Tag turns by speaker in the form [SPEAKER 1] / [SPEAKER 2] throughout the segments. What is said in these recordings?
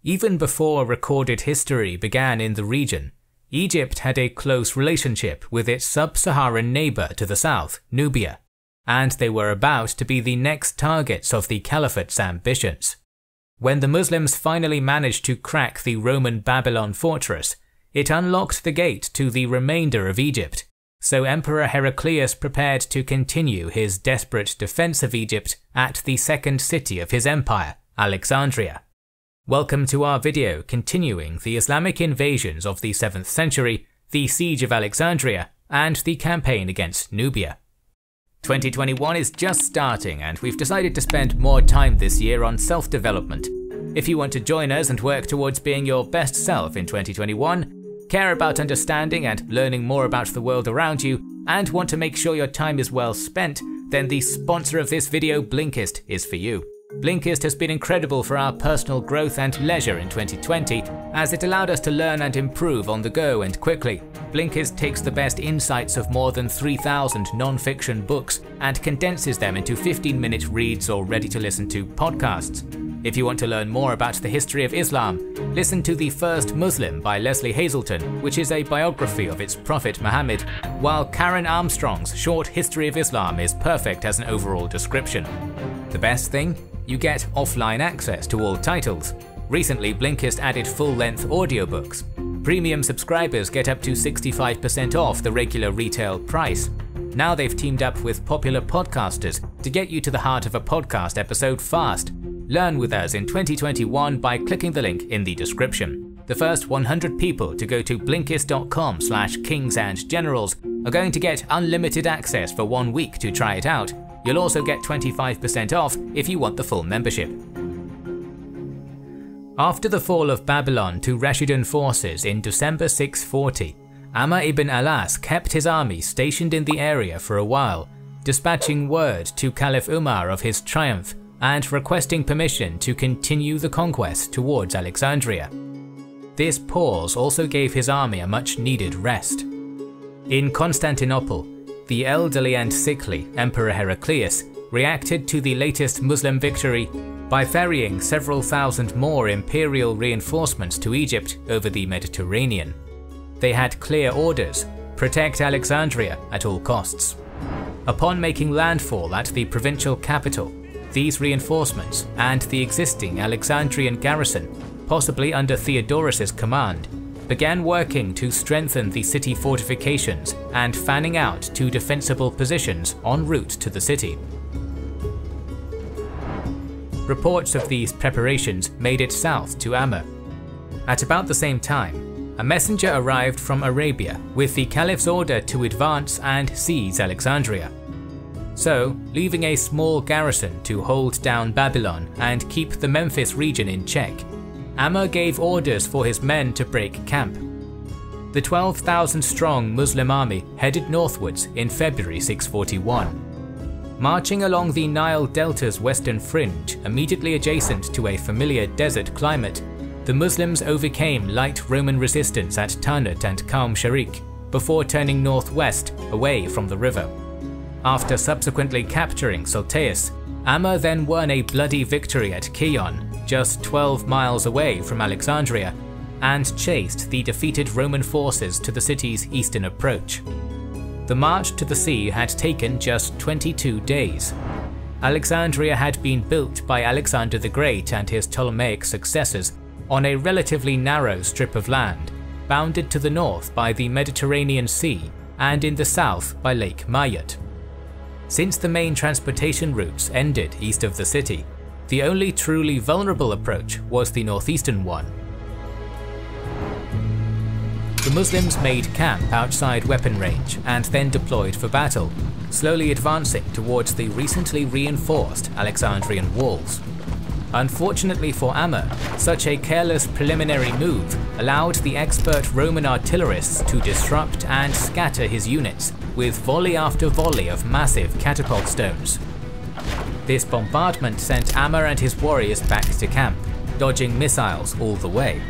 [SPEAKER 1] Even before recorded history began in the region, Egypt had a close relationship with its sub-Saharan neighbour to the south, Nubia, and they were about to be the next targets of the Caliphate's ambitions. When the Muslims finally managed to crack the Roman Babylon fortress, it unlocked the gate to the remainder of Egypt, so Emperor Heraclius prepared to continue his desperate defense of Egypt at the second city of his empire, Alexandria. Welcome to our video continuing the Islamic invasions of the 7th century, the Siege of Alexandria, and the campaign against Nubia. 2021 is just starting and we've decided to spend more time this year on self-development. If you want to join us and work towards being your best self in 2021, care about understanding and learning more about the world around you, and want to make sure your time is well spent, then the sponsor of this video, Blinkist, is for you. Blinkist has been incredible for our personal growth and leisure in 2020, as it allowed us to learn and improve on the go and quickly. Blinkist takes the best insights of more than 3,000 non-fiction books and condenses them into 15-minute reads or ready-to-listen-to podcasts. If you want to learn more about the history of Islam, listen to The First Muslim by Leslie Hazelton, which is a biography of its prophet Muhammad, while Karen Armstrong's short history of Islam is perfect as an overall description. The best thing? You get offline access to all titles. Recently, Blinkist added full-length audiobooks. Premium subscribers get up to 65% off the regular retail price. Now they've teamed up with popular podcasters to get you to the heart of a podcast episode fast. Learn with us in 2021 by clicking the link in the description. The first 100 people to go to blinkist.com/kingsandgenerals are going to get unlimited access for 1 week to try it out. You'll also get 25% off if you want the full membership. After the fall of Babylon to Rashidun forces in December 640, Amr ibn Alas kept his army stationed in the area for a while, dispatching word to Caliph Umar of his triumph and requesting permission to continue the conquest towards Alexandria. This pause also gave his army a much-needed rest. In Constantinople, the elderly and sickly Emperor Heraclius reacted to the latest Muslim victory by ferrying several thousand more imperial reinforcements to Egypt over the Mediterranean. They had clear orders: protect Alexandria at all costs. Upon making landfall at the provincial capital, these reinforcements and the existing Alexandrian garrison, possibly under Theodorus's command, began working to strengthen the city fortifications and fanning out to defensible positions en route to the city. Reports of these preparations made it south to Amr. At about the same time, a messenger arrived from Arabia with the Caliph's order to advance and seize Alexandria. So, leaving a small garrison to hold down Babylon and keep the Memphis region in check, Amr gave orders for his men to break camp. The 12,000-strong Muslim army headed northwards in February 641. Marching along the Nile Delta's western fringe, immediately adjacent to a familiar desert climate, the Muslims overcame light Roman resistance at Tanut and Qaum Sharik before turning northwest away from the river. After subsequently capturing Sultaeus, Amr then won a bloody victory at Kion, just 12 miles away from Alexandria, and chased the defeated Roman forces to the city's eastern approach. The march to the sea had taken just 22 days. Alexandria had been built by Alexander the Great and his Ptolemaic successors on a relatively narrow strip of land, bounded to the north by the Mediterranean Sea and in the south by Lake Mayotte. Since the main transportation routes ended east of the city, the only truly vulnerable approach was the northeastern one. The Muslims made camp outside weapon range and then deployed for battle, slowly advancing towards the recently reinforced Alexandrian walls. Unfortunately for Amr, such a careless preliminary move allowed the expert Roman artillerists to disrupt and scatter his units with volley after volley of massive catapult stones. This bombardment sent Amr and his warriors back to camp, dodging missiles all the way.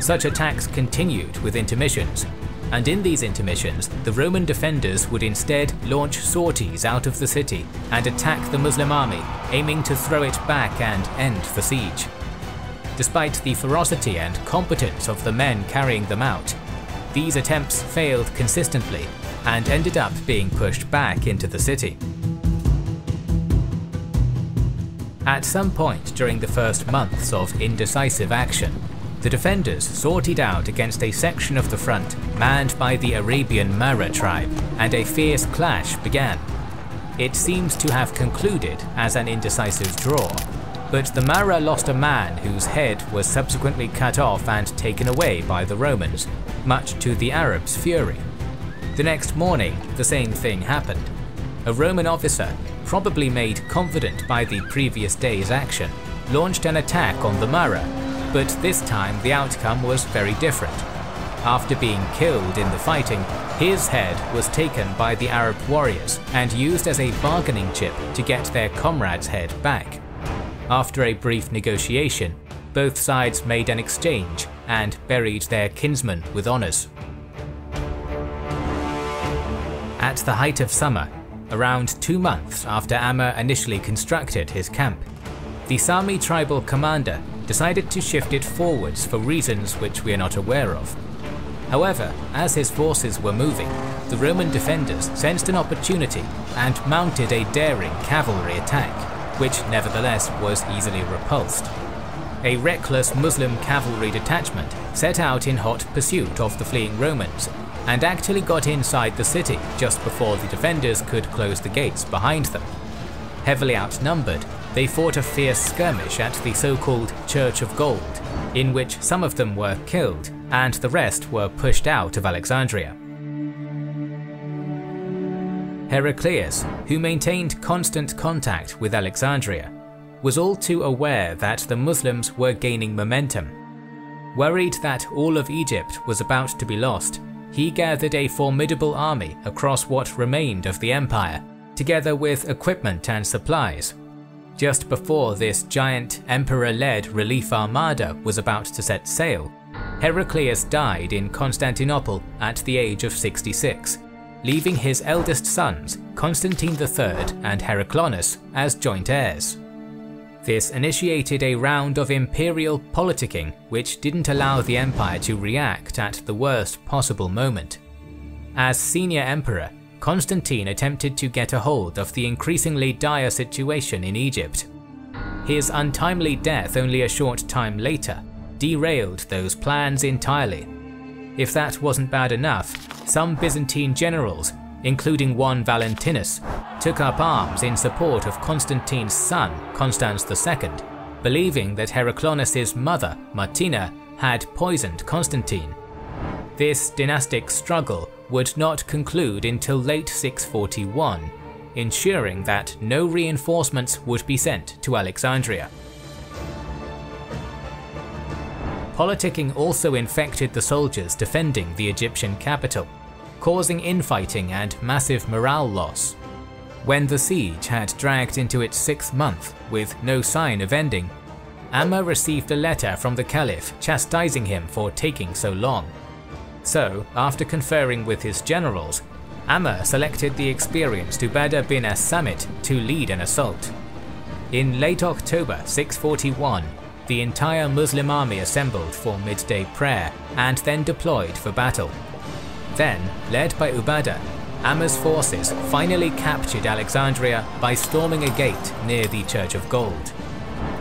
[SPEAKER 1] Such attacks continued with intermissions, and in these intermissions, the Roman defenders would instead launch sorties out of the city and attack the Muslim army, aiming to throw it back and end the siege. despite the ferocity and competence of the men carrying them out. These attempts failed consistently and ended up being pushed back into the city. At some point during the first months of indecisive action, the defenders sorted out against a section of the front manned by the Arabian Mara tribe, and a fierce clash began. It seems to have concluded as an indecisive draw, but the Mara lost a man whose head was subsequently cut off and taken away by the Romans, much to the Arabs' fury. The next morning, the same thing happened. A Roman officer, probably made confident by the previous day's action, launched an attack on the Mara, but this time the outcome was very different. After being killed in the fighting, his head was taken by the Arab warriors and used as a bargaining chip to get their comrade's head back. After a brief negotiation, both sides made an exchange and buried their kinsman with honours. At the height of summer, around 2 months after Amr initially constructed his camp, the Sami tribal commander decided to shift it forwards for reasons which we are not aware of. However, as his forces were moving, the Roman defenders sensed an opportunity and mounted a daring cavalry attack, which nevertheless was easily repulsed. A reckless Muslim cavalry detachment set out in hot pursuit of the fleeing Romans, and actually got inside the city just before the defenders could close the gates behind them. Heavily outnumbered, they fought a fierce skirmish at the so-called Church of Gold, in which some of them were killed and the rest were pushed out of Alexandria. Heraclius, who maintained constant contact with Alexandria, was all too aware that the Muslims were gaining momentum. Worried that all of Egypt was about to be lost, he gathered a formidable army across what remained of the empire, together with equipment and supplies. Just before this giant emperor-led relief armada was about to set sail, Heraclius died in Constantinople at the age of 66, leaving his eldest sons, Constantine III and Heraclius, as joint heirs. This initiated a round of imperial politicking which didn't allow the empire to react at the worst possible moment. As senior emperor, Constantine attempted to get a hold of the increasingly dire situation in Egypt. His untimely death only a short time later derailed those plans entirely. If that wasn't bad enough, some Byzantine generals, including one Valentinus, took up arms in support of Constantine's son, Constans II, believing that Heraclius' mother, Martina, had poisoned Constantine. This dynastic struggle would not conclude until late 641, ensuring that no reinforcements would be sent to Alexandria. Politicking also infected the soldiers defending the Egyptian capital, causing infighting and massive morale loss. When the siege had dragged into its 6th month with no sign of ending, Amr received a letter from the Caliph chastising him for taking so long. So, after conferring with his generals, Amr selected the experienced Ubadah bin as-Samit to lead an assault. In late October 641, the entire Muslim army assembled for midday prayer and then deployed for battle. Then, led by Ubadah, Amr's forces finally captured Alexandria by storming a gate near the Church of Gold.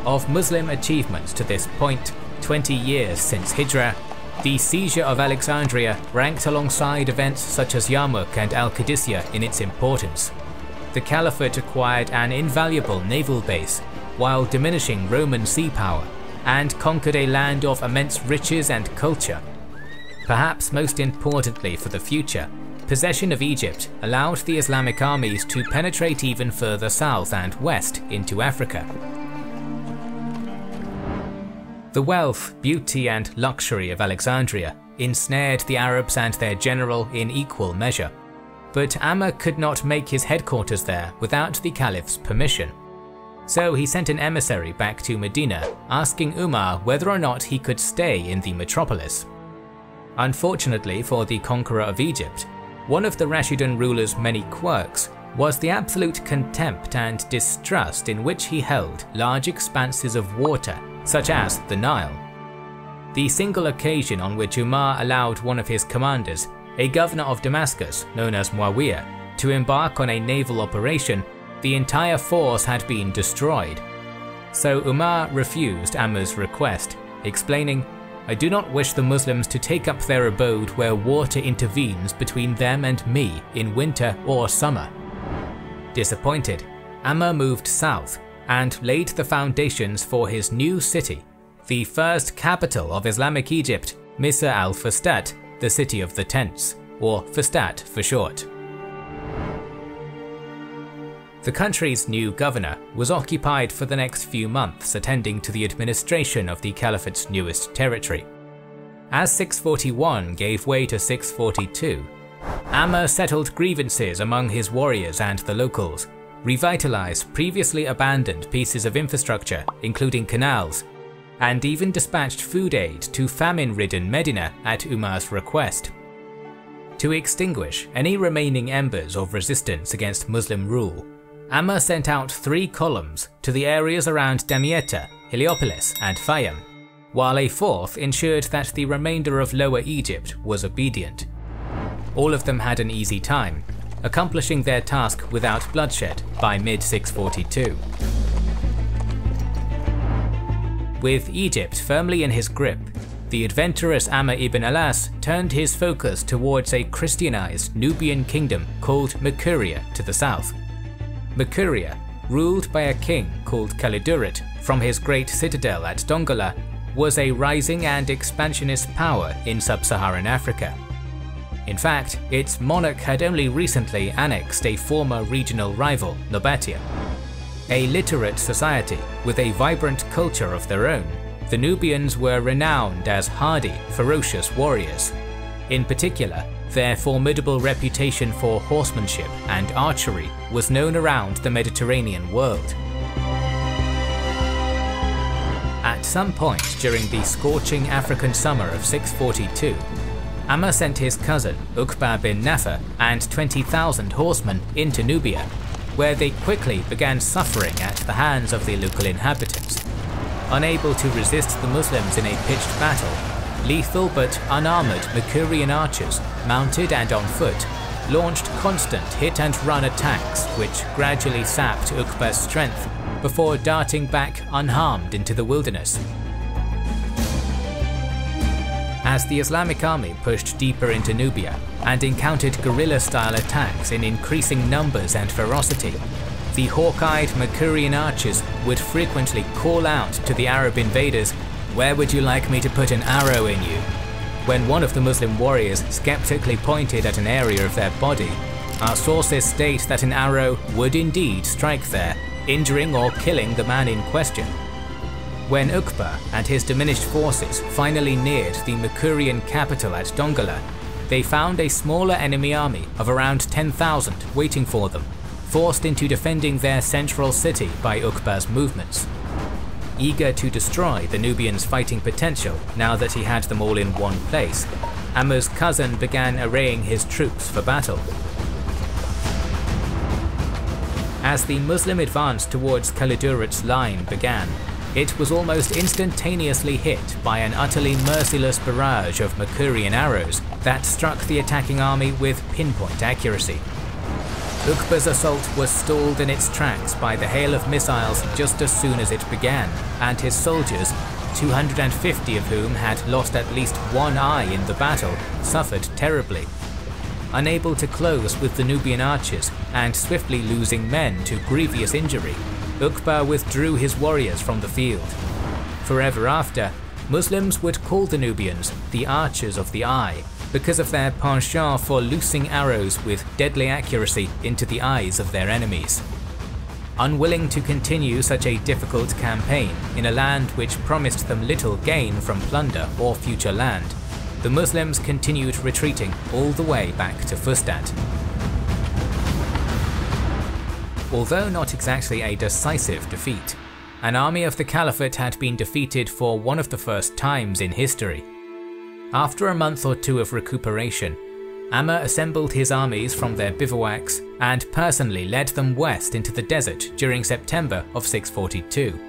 [SPEAKER 1] Of Muslim achievements to this point, 20 years since Hijrah, the seizure of Alexandria ranked alongside events such as Yarmouk and al-Qadisiyyah in its importance. The Caliphate acquired an invaluable naval base while diminishing Roman sea power, and conquered a land of immense riches and culture. Perhaps most importantly for the future, possession of Egypt allowed the Islamic armies to penetrate even further south and west into Africa. The wealth, beauty and luxury of Alexandria ensnared the Arabs and their general in equal measure. But Amr could not make his headquarters there without the Caliph's permission. So he sent an emissary back to Medina asking Umar whether or not he could stay in the metropolis. Unfortunately for the conqueror of Egypt, one of the Rashidun ruler's many quirks was the absolute contempt and distrust in which he held large expanses of water such as the Nile. The single occasion on which Umar allowed one of his commanders, a governor of Damascus known as Muawiyah, to embark on a naval operation, the entire force had been destroyed. So Umar refused Amr's request, explaining, "I do not wish the Muslims to take up their abode where water intervenes between them and me in winter or summer." Disappointed, Amr moved south and laid the foundations for his new city, the first capital of Islamic Egypt, Misr al-Fustat, the city of the tents, or Fustat for short. The country's new governor was occupied for the next few months attending to the administration of the Caliphate's newest territory. As 641 gave way to 642, Amr settled grievances among his warriors and the locals, revitalized previously abandoned pieces of infrastructure, including canals, and even dispatched food aid to famine-ridden Medina at Umar's request. To extinguish any remaining embers of resistance against Muslim rule, Amr sent out 3 columns to the areas around Damietta, Heliopolis, and Fayum, while a 4th ensured that the remainder of Lower Egypt was obedient. All of them had an easy time, accomplishing their task without bloodshed by mid-642. With Egypt firmly in his grip, the adventurous Amr ibn al-As turned his focus towards a Christianized Nubian kingdom called Mercuria to the south. Mercuria, ruled by a king called Kalidurit from his great citadel at Dongola, was a rising and expansionist power in sub-Saharan Africa. In fact, its monarch had only recently annexed a former regional rival, Nubia. A literate society with a vibrant culture of their own, the Nubians were renowned as hardy, ferocious warriors. In particular, their formidable reputation for horsemanship and archery was known around the Mediterranean world. At some point during the scorching African summer of 642, Amr sent his cousin Uqba bin Nafa and 20,000 horsemen into Nubia, where they quickly began suffering at the hands of the local inhabitants. Unable to resist the Muslims in a pitched battle, lethal but unarmoured Mercurian archers, mounted and on foot, launched constant hit-and-run attacks which gradually sapped Uqba's strength before darting back unharmed into the wilderness. As the Islamic army pushed deeper into Nubia and encountered guerrilla-style attacks in increasing numbers and ferocity, the hawk-eyed Mercurian archers would frequently call out to the Arab invaders, "Where would you like me to put an arrow in you?" When one of the Muslim warriors skeptically pointed at an area of their body, our sources state that an arrow would indeed strike there, injuring or killing the man in question. When Uqba and his diminished forces finally neared the Mercurian capital at Dongola, they found a smaller enemy army of around 10,000 waiting for them, forced into defending their central city by Uqba's movements. Eager to destroy the Nubians' fighting potential now that he had them all in one place, Amr's cousin began arraying his troops for battle. As the Muslim advance towards Kalidurit's line began, it was almost instantaneously hit by an utterly merciless barrage of Mercurian arrows that struck the attacking army with pinpoint accuracy. Uqba's assault was stalled in its tracks by the hail of missiles just as soon as it began, and his soldiers, 250 of whom had lost at least one eye in the battle, suffered terribly. Unable to close with the Nubian archers and swiftly losing men to grievous injury, Uqba withdrew his warriors from the field. Forever after, Muslims would call the Nubians the Archers of the Eye because of their penchant for loosing arrows with deadly accuracy into the eyes of their enemies. Unwilling to continue such a difficult campaign in a land which promised them little gain from plunder or future land, the Muslims continued retreating all the way back to Fustat. Although not exactly a decisive defeat, an army of the Caliphate had been defeated for one of the first times in history. After a month or two of recuperation, Amr assembled his armies from their bivouacs and personally led them west into the desert during September of 642.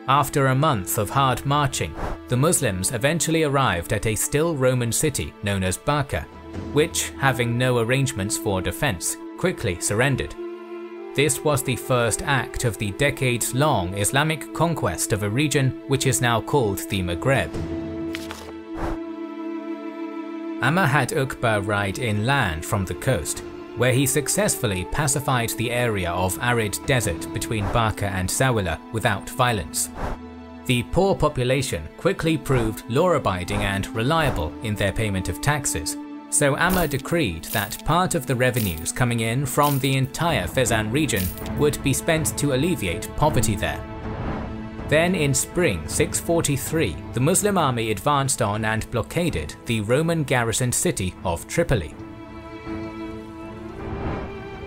[SPEAKER 1] After a month of hard marching, the Muslims eventually arrived at a still Roman city known as Barca, which, having no arrangements for defense, quickly surrendered. This was the first act of the decades-long Islamic conquest of a region which is now called the Maghreb. Amr had Uqba ride inland from the coast, where he successfully pacified the area of arid desert between Barca and Sawila without violence. The poor population quickly proved law-abiding and reliable in their payment of taxes, so Amr decreed that part of the revenues coming in from the entire Fezzan region would be spent to alleviate poverty there. Then in spring 643, the Muslim army advanced on and blockaded the Roman garrisoned city of Tripoli.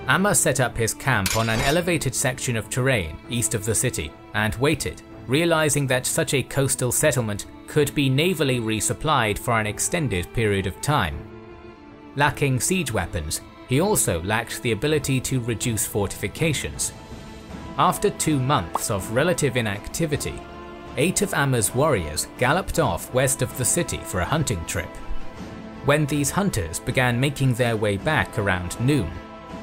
[SPEAKER 1] Amr set up his camp on an elevated section of terrain east of the city and waited, realizing that such a coastal settlement could be navally resupplied for an extended period of time. Lacking siege weapons, he also lacked the ability to reduce fortifications. After 2 months of relative inactivity, 8 of Amr's warriors galloped off west of the city for a hunting trip. When these hunters began making their way back around noon,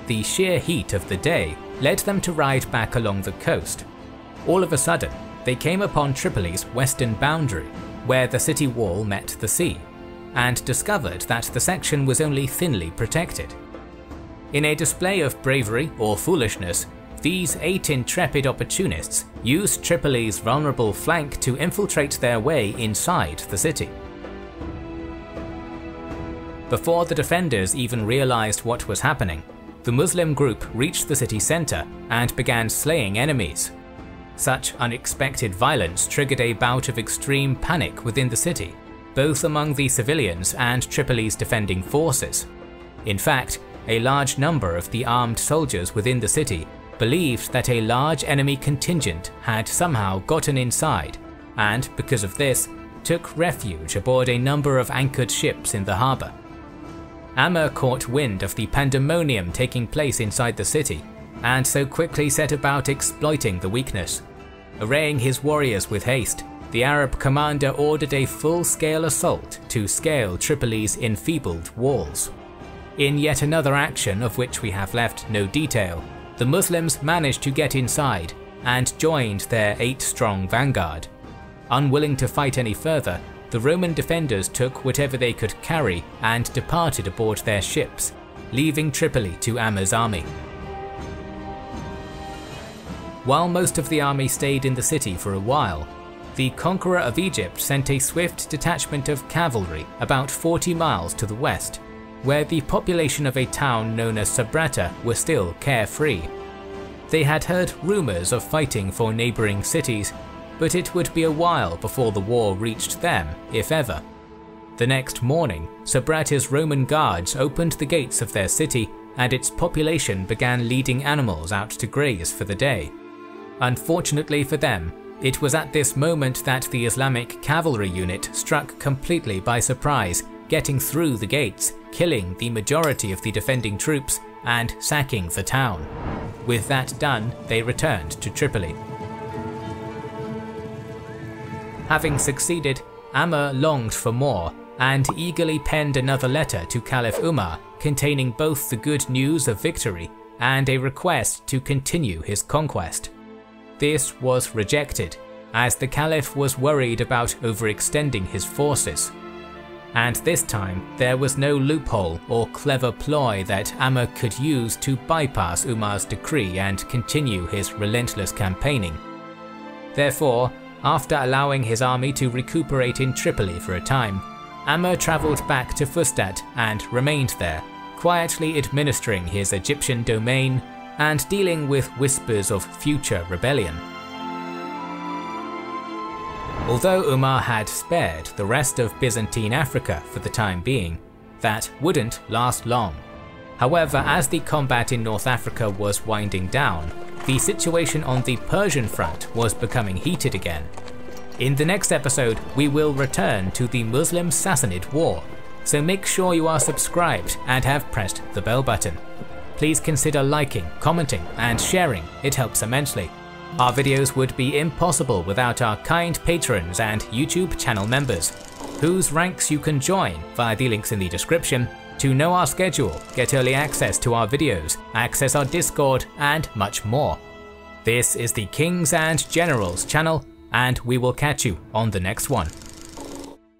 [SPEAKER 1] the sheer heat of the day led them to ride back along the coast. All of a sudden, they came upon Tripoli's western boundary, where the city wall met the sea, and discovered that the section was only thinly protected. In a display of bravery or foolishness, these 8 intrepid opportunists used Tripoli's vulnerable flank to infiltrate their way inside the city. Before the defenders even realized what was happening, the Muslim group reached the city center and began slaying enemies. Such unexpected violence triggered a bout of extreme panic within the city, both among the civilians and Tripoli's defending forces. In fact, a large number of the armed soldiers within the city believed that a large enemy contingent had somehow gotten inside and, because of this, took refuge aboard a number of anchored ships in the harbour. Amr caught wind of the pandemonium taking place inside the city, and so quickly set about exploiting the weakness. Arraying his warriors with haste, the Arab commander ordered a full-scale assault to scale Tripoli's enfeebled walls. In yet another action of which we have left no detail, the Muslims managed to get inside and joined their 8-strong vanguard. Unwilling to fight any further, the Roman defenders took whatever they could carry and departed aboard their ships, leaving Tripoli to Amr's army. While most of the army stayed in the city for a while, the conqueror of Egypt sent a swift detachment of cavalry about 40 miles to the west, where the population of a town known as Sabrata were still carefree. They had heard rumours of fighting for neighbouring cities, but it would be a while before the war reached them, if ever. The next morning, Sabrata's Roman guards opened the gates of their city, and its population began leading animals out to graze for the day. Unfortunately for them, it was at this moment that the Islamic cavalry unit struck completely by surprise, getting through the gates, killing the majority of the defending troops, and sacking the town. With that done, they returned to Tripoli. Having succeeded, Amr longed for more and eagerly penned another letter to Caliph Umar containing both the good news of victory and a request to continue his conquest. This was rejected, as the Caliph was worried about overextending his forces. And this time, there was no loophole or clever ploy that Amr could use to bypass Umar's decree and continue his relentless campaigning. Therefore, after allowing his army to recuperate in Tripoli for a time, Amr travelled back to Fustat and remained there, quietly administering his Egyptian domain and dealing with whispers of future rebellion. Although Umar had spared the rest of Byzantine Africa for the time being, that wouldn't last long. However, as the combat in North Africa was winding down, the situation on the Persian front was becoming heated again. In the next episode, we will return to the Muslim-Sassanid War, so make sure you are subscribed and have pressed the bell button. Please consider liking, commenting, and sharing, it helps immensely. Our videos would be impossible without our kind patrons and YouTube channel members, whose ranks you can join via the links in the description to know our schedule, get early access to our videos, access our Discord, and much more. This is the Kings and Generals channel, and we will catch you on the next one.